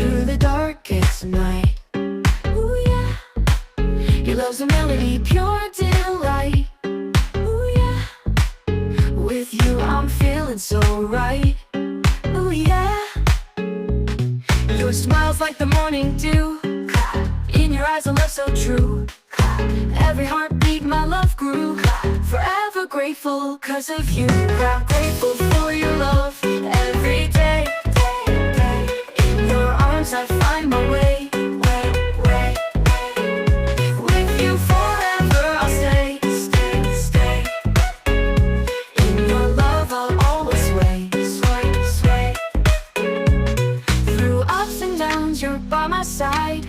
through the darkest night. Ooh yeah, your love's a melody, pure delight. Ooh yeah, with you I'm feeling so right. Ooh yeah, your smile's like the morning dew. In your eyes a love so true. Every heartbeat my love grew. Forever grateful 'cause of you. I'm grateful for your love every day. In your arms I find my way. With you forever I'll stay. In your love I'll always sway. Through ups and downs you're by my side.